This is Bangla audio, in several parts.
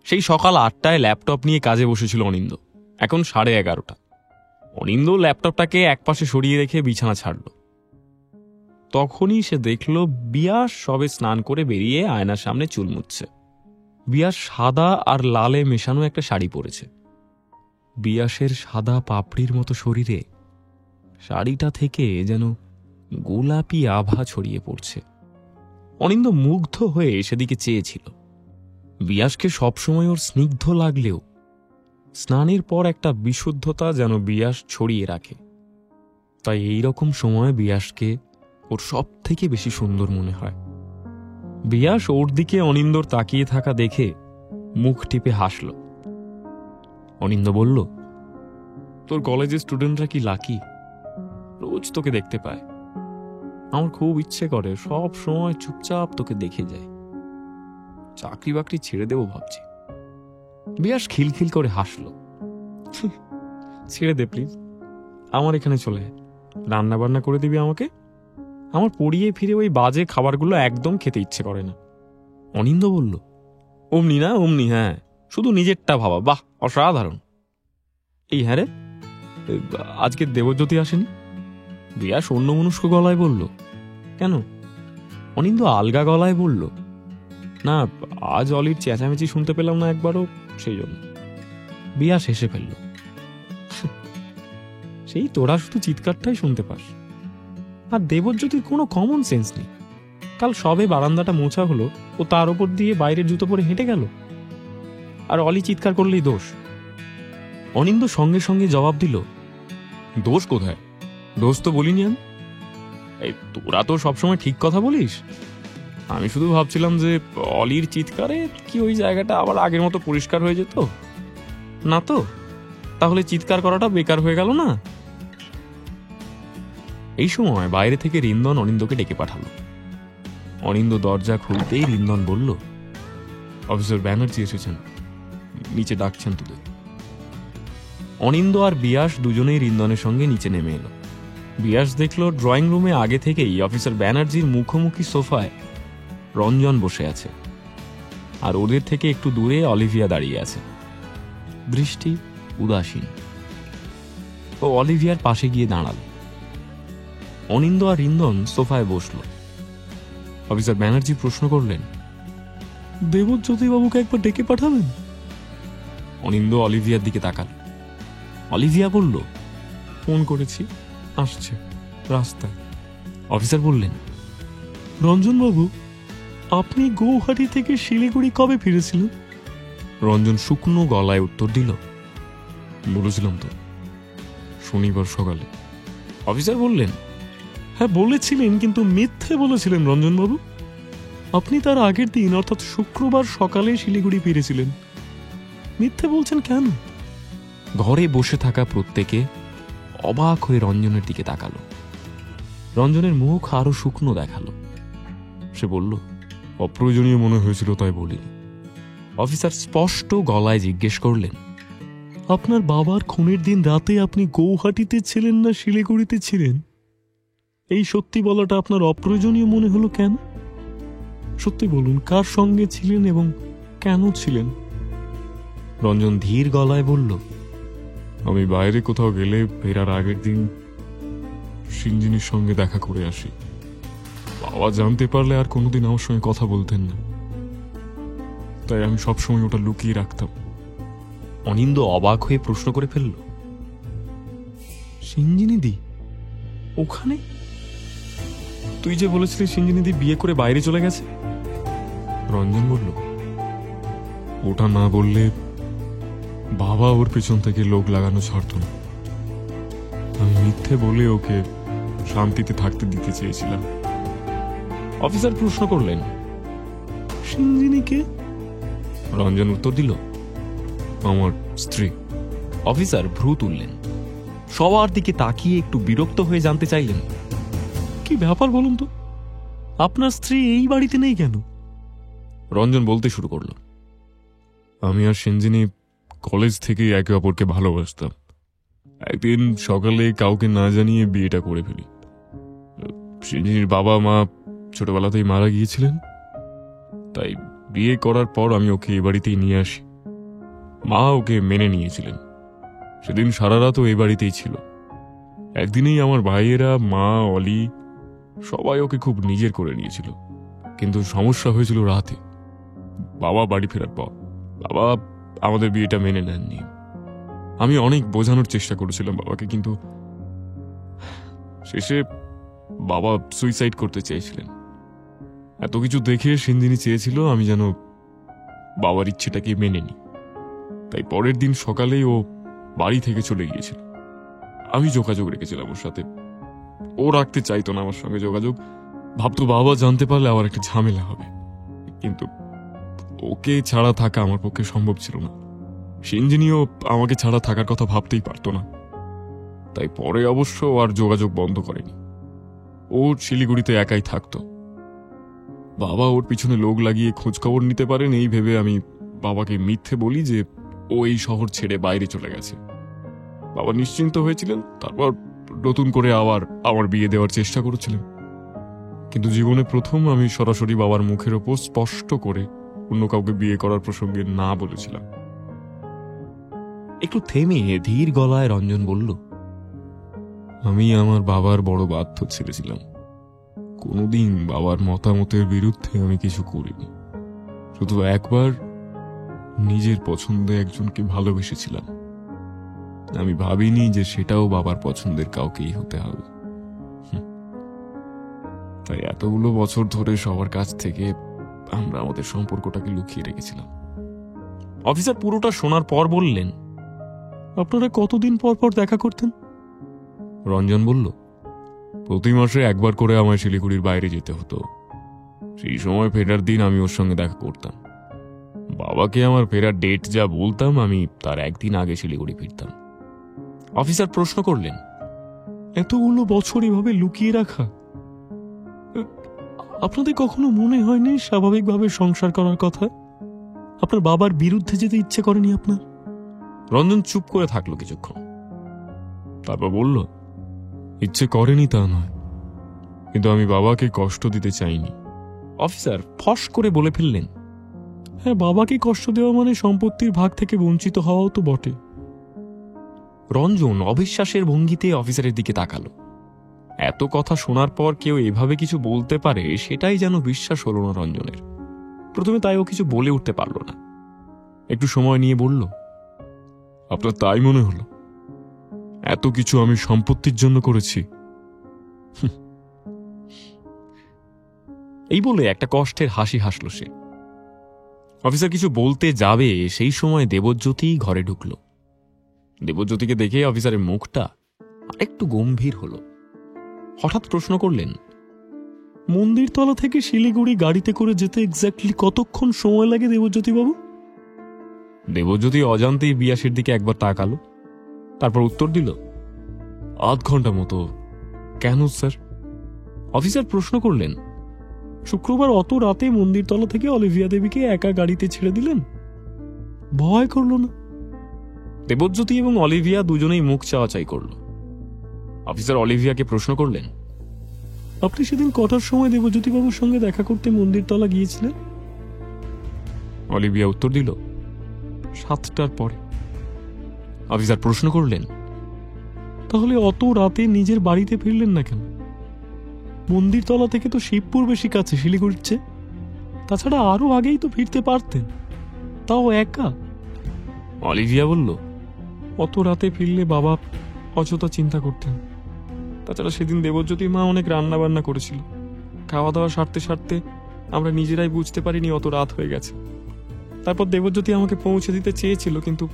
সেই সকাল 8টায় ল্যাপটপ নিয়ে কাজে বসেছিল অনিন্দ। এখন 11:30। অনিন্দ ল্যাপটপটাকে একপাশে সরিয়ে রেখে বিছানা ছাড়ল। তখনই সে দেখল বিয়াস সবে স্নান করে বেরিয়ে আয়নার সামনে চুল মুছছে। বিয়াস সাদা আর লালে মেশানো একটা শাড়ি পরেছে। বিয়াসের সাদা পাপড়ির মতো শরীরে শাড়িটা থেকে যেন গোলাপি আভা ছড়িয়ে পড়ছে। অনিন্দ মুগ্ধ হয়ে সেদিকে চেয়েছিল। বিয়াসকে সবসময় ওর স্নিগ্ধ লাগলেও স্নানের পর একটা বিশুদ্ধতা যেন বিয়াস ছড়িয়ে রাখে। তাই এই রকম সময় বিয়াসকে ওর সব থেকে বেশি সুন্দর মনে হয়। বিয়াস ওর দিকে অনিন্দর তাকিয়ে থাকা দেখে মুখ টিপে হাসল। অনিন্দ বলল, তোর কলেজের স্টুডেন্টরা কি লাকি, রোজ তোকে দেখতে পায়। আমার খুব ইচ্ছে করে সব সময় চুপচাপ তোকে দেখে যায়। চাকরি বাকরি ছেড়ে দেবো ভাবছি। বিয়াস খিলখিল করে হাসল। ছেড়ে দে প্লিজ, আমার এখানে চলে আয়, রান্না বান্না করে দিবি আমাকে। আমার পড়িয়ে ফিরে ওই বাজে খাবারগুলো একদম খেতে ইচ্ছে করে না। অনিন্দ বলল, অমনি না অমনি, হ্যাঁ, শুধু নিজেরটা ভাবা। বাহ, অসাধারণ। এই হ্যাঁ রে, আজকে দেবজ্যোতি আসেনি? বিয়াস অন্যমনস্ক গলায় বলল, কেন? অনিন্দ আলগা গলায় বলল, না, আজ অলির চেঁচামেচি শুনতে পেলাম না একবারও, সেই জন্য। বিয়াস হেসে ফেলল। সেই তোরা শুধু চিৎকারটাই শুনতে পাস, আর দেবজ্যোতির কোনো কমন সেন্স নেই। কাল সবে বারান্দাটা মোছা হলো, ও তার উপর দিয়ে বাইরের জুতো পরে হেঁটে গেল, আর অলি চিৎকার করলেই দোষ। অনিন্দ সঙ্গে সঙ্গে জবাব দিল, দোষ কোথায়? দোষ তো বলিনি আমি। এই তোরা তো সবসময় ঠিক কথা বলিস। আমি শুধু ভাবছিলাম যে অলির চিৎকারে কি ওই জায়গাটা আবার আগের মতো পরিষ্কার হয়ে যেত না, তো তাহলে চিৎকার করাটা বেকার হয়ে গেল না। এই সময় বাইরে থেকে রিন্দন অনিন্দকে ডেকে পাঠালো। অনিন্দ দরজা খুলতেই রিন্দন বলল, অফিসার ব্যানার্জি এসেছেন, নিচে ডাকছেন তোদের। অনিন্দ আর বিয়াস দুজনেই রিন্দনের সঙ্গে নিচে নেমে এলো। বিয়াস দেখল ড্রয়িং রুমে আগে থেকেই অফিসার ব্যানার্জির মুখোমুখি সোফায় রঞ্জন বসে আছে, আর ওদের থেকে একটু দূরে অলিভিয়া দাঁড়িয়ে আছে, দৃষ্টি উদাসীন। ও অলিভিয়ার পাশে গিয়ে দাঁড়াল। অনিন্দ আর রিন্দন সোফায় বসল। অফিসার ব্যানার্জি প্রশ্ন করলেন, দেবজ্যোতি বাবুকে একবার ডেকে পাঠাবেন? অনিন্দ অলিভিয়ার দিকে তাকাল। অলিভিয়া বলল, ফোন করেছি, আসছে রাস্তায়। অফিসার বললেন, রঞ্জন বাবু, আপনি গৌহাটি থেকে শিলিগুড়ি কবে ফিরেছিলেন? রঞ্জন শুকনো গলায় উত্তর দিল, বলেছিলাম তো, শনিবার সকালে। অফিসার বললেন, হ্যাঁ বলেছিলেন, কিন্তু মিথ্যে বলেছিলেন রঞ্জন বাবু। আপনি তার আগের দিন অর্থাৎ শুক্রবার সকালে শিলিগুড়ি ফিরেছিলেন। মিথ্যে বলছেন কেন? ঘরে বসে থাকা প্রত্যেকে অবাক হয়ে রঞ্জনের দিকে তাকালো। রঞ্জনের মুখ আরো শুকনো দেখালো। সে বলল, অপ্রয়োজনীয় মনে হয়েছিল তাই বলিনি। অফিসার স্পষ্ট গলায় জিজ্ঞেস করলেন, আপনার বাবার খুনের দিন রাতে আপনি গৌহাটিতে ছিলেন না শিলিগুড়িতে ছিলেন? এই সত্যি বলাটা আপনার অপ্রয়োজনীয় মনে হলো কেন? সত্যি বলুন, কার সঙ্গে ছিলেন এবং কেন ছিলেন? রঞ্জন ধীর গলায় বলল, আমি বাইরে কোথাও গেলে ফেরার আগের দিন সিঞ্জিনীর সঙ্গে দেখা করে আসি। বাবা জানতে পারলে আর কোনোদিন আমার সঙ্গে কথা বলতেন না, তাই আমি সবসময় ওটা লুকিয়ে রাখতাম। অনিন্দ অবাক হয়ে প্রশ্ন করে ফেলল, সিঞ্জিনীদি ওখানে? তুই যে বলেছিলি সিঞ্জিনীদি বিয়ে করে বাইরে চলে গেছে। রঞ্জন বলল, ওটা না বললে বাবা ওর পেছন থেকে লোক লাগানো ছাড়ত না। আমি মিথ্যে বলে ওকে শান্তিতে থাকতে দিতে চেয়েছিলাম। অফিসার প্রশ্ন করলেন, সিঞ্জিনীকে? রঞ্জন উত্তর দিল, আমার স্ত্রী। অফিসার ভ্রু তুললেন। সবার দিকে তাকিয়ে একটু বিরক্ত হয়ে জানতে চাইলেন, কি ব্যাপার বলুন তো, আপনার স্ত্রী এই বাড়িতে নেই কেন? রঞ্জন বলতে শুরু করল, আমি আর সিঞ্জিনী কলেজ থেকে একে অপরকে ভালোবাসতাম। একদিন সকালে কাউকে না জানিয়ে বিয়েটা করে ফেলি। সিঞ্জিনীর বাবা মা ছোটবেলাতেই মারা গিয়েছিলেন, তাই বিয়ে করার পর আমি ওকে এ বাড়িতেই নিয়ে আসি। মা ওকে মেনে নিয়েছিলেন। সেদিন সারা রাত ও এই বাড়িতেই ছিল। একদিনেই আমার ভাইয়েরা, মা, অলি সবাই ওকে খুব নিজের করে নিয়েছিল। কিন্তু সমস্যা হয়েছিল রাতে, বাবা বাড়ি ফেরার পর। বাবা আমাদের বিয়েটা মেনে নেননি। আমি অনেক বোঝানোর চেষ্টা করেছিলাম বাবাকে, কিন্তু শেষে বাবা সুইসাইড করতে চেয়েছিলেন। এত কিছু দেখে সিঞ্জিনি চেয়েছিল আমি যেন বাবার ইচ্ছেটাকে মেনে নিই। তাই পরের দিন সকালেই ও বাড়ি থেকে চলে গিয়েছিল। আমি যোগাযোগ রেখেছিলাম ওর সাথে। ও রাখতে চাইতো না আমার সঙ্গে যোগাযোগ, ভাবতো বাবা জানতে পারলে আবার একটা ঝামেলা হবে। কিন্তু ওকে ছাড়া থাকা আমার পক্ষে সম্ভব ছিল না। সিঞ্জিনিও আমাকে ছাড়া থাকার কথা ভাবতেই পারতো না। তাই পরে অবশ্য আর যোগাযোগ বন্ধ করেনি। ও শিলিগুড়িতে একাই থাকতো। বাবা ওর পিছনে লোক লাগিয়ে খোঁজখবর নিতে পারেন এই ভেবে আমি বাবাকে মিথ্যে বলি যে ও এই শহর ছেড়ে বাইরে চলে গেছে। বাবা নিশ্চিন্ত হয়েছিলেন। তারপর নতুন করে আবার আমার বিয়ে দেওয়ার চেষ্টা করেছিলেন। কিন্তু জীবনে প্রথম আমি সরাসরি বাবার মুখের ওপর স্পষ্ট করে অন্য কাউকে বিয়ে করার প্রসঙ্গে না বলেছিলাম। একটু থেমে ধীর গলায় রঞ্জন বলল, আমি আমার বাবার বড় বাধ্য ছেলেছিলাম। কোনোদিন বাবার মতামতের বিরুদ্ধে আমি কিছু করিনি। শুধু একবার নিজের পছন্দে একজনকে ভালোবেসেছিলাম। আমি ভাবিনি যে সেটাও বাবার পছন্দের কাউকেই হতে হবে। তাই এতগুলো বছর ধরে সবার কাছ থেকে আমরা আমাদের সম্পর্কটাকে লুকিয়ে রেখেছিলাম। অফিসার পুরোটা শোনার পর বললেন, আপনারা কতদিন পর পর দেখা করতেন? রঞ্জন বলল, প্রতি মাসে একবার করে আমায় শিলিগুড়ির বাইরে যেতে হতো। সেই সময় ফেরার দিন আমি ওর সঙ্গে দেখা করতাম। বাবাকে আমার ফেরার ডেট যা বলতাম, আমি তার একদিন আগে শিলিগুড়ি ফিরতাম। অফিসার প্রশ্ন করলেন, এতগুলো বছর এভাবে লুকিয়ে রাখা, আপনাদের কখনো মনে হয়নি স্বাভাবিকভাবে সংসার করার কথা? আপনার বাবার বিরুদ্ধে যেতে ইচ্ছে করেনি আপনার? রঞ্জন চুপ করে থাকলো কিছুক্ষণ, তারপর বলল, ইচ্ছে করেনি তা নয়, কিন্তু আমি বাবাকে কষ্ট দিতে চাইনি। অফিসার ফস করে বলে ফেললেন, হ্যাঁ, বাবাকে কষ্ট দেওয়া মানে সম্পত্তির ভাগ থেকে বঞ্চিত হওয়াও তো বটে। রঞ্জন অবিশ্বাসের ভঙ্গিতে অফিসারের দিকে তাকালো। এত কথা শোনার পর কেউ এভাবে কিছু বলতে পারে সেটাই যেন বিশ্বাস হলো না রঞ্জনের। প্রথমে তাই ও কিছু বলে উঠতে পারল না। একটু সময় নিয়ে বলল, আপনার তাই মনে হলো এত কিছু আমি সম্পত্তির জন্য করেছি? এই বলে একটা কষ্টের হাসি হাসল সে। অফিসার কিছু বলতে যাবে সেই সময় দেবজ্যোতি ঘরে ঢুকল। দেবজ্যোতিকে দেখে অফিসারের মুখটা আরেকটু গম্ভীর হলো। হঠাৎ প্রশ্ন করলেন, মন্দিরতলা থেকে শিলিগুড়ি গাড়িতে করে যেতে এক্স্যাক্টলি কতক্ষণ সময় লাগে দেবজ্যোতি বাবু? দেবজ্যোতি অজান্তেই বিয়াসের দিকে একবার তাকালো, তারপর উত্তর দিল, 8 ঘন্টা মতো। কেন স্যার? অফিসার প্রশ্ন করলেন, শুক্রবার অত রাতে মন্দিরতলা থেকে অলিভিয়া দেবীকে একা গাড়িতে ছেড়ে দিলেন, ভয় করল না? দেবজ্যোতি এবং অলিভিয়া দুজনেই মুখ চাওয়াচাই করল। অফিসার অলিভিয়াকে প্রশ্ন করলেন, আপনি সেদিন কটার সময় দেবজ্যোতি বাবুর সঙ্গে দেখা করতে মন্দিরতলা গিয়েছিলেন? অলিভিয়া উত্তর দিল, 7টার পরে। অফিসার প্রশ্ন করলেন, তাহলে অত রাতে নিজের বাড়িতে ফিরলেন না কেন? মন্দিরতলা থেকে তো শিবপুর বেশি কাছে শিলিগুড়ির চেয়ে। তাছাড়া আরো আগেই তো ফিরতে পারতেন, তাও একা। অলিভিয়া বলল, অত রাতে ফিরলে বাবা অযথা চিন্তা করতেন। তাছাড়া সেদিন দেবজ্যোতি মা অনেক রান্না বান্না করেছিল। খাওয়া দাওয়া সারতে সারতে আমরা নিজেরাই বুঝতে পারিনি অত রাত হয়ে গেছে। তারপর দেবজ্যোতি আমাকে পৌঁছে দিতে চেয়েছিল, কিন্তু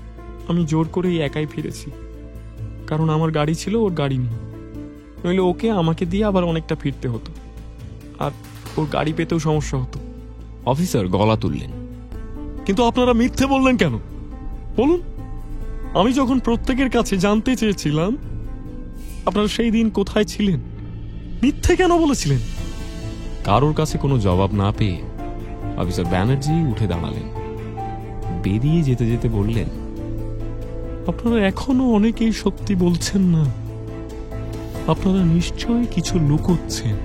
আমি জোর করেই একাই ফিরেছি। কারণ আমার গাড়ি ছিল, ওর গাড়ি নেই। নইলে ওকে আমাকে দিয়ে আবার অনেকটা ফিরতে হতো, আর ওর গাড়ি পেতেও সমস্যা হতো। অফিসার গলা তুললেন, কিন্তু আপনারা মিথ্যে বললেন কেন বলুন? আমি যখন প্রত্যেকের কাছে জানতে চেয়েছিলাম আপনারা সেই দিন কোথায় ছিলেন, মিথ্যে কেন বলেছিলেন? কারোর কাছে কোনো জবাব না পেয়ে অফিসার ব্যানার্জি উঠে দাঁড়ালেন। বেরিয়ে যেতে যেতে বললেন, আপনারা এখনো অনেকেই সত্যি বলছেন না। আপনারা নিশ্চয়ই কিছু লুকোচ্ছেন।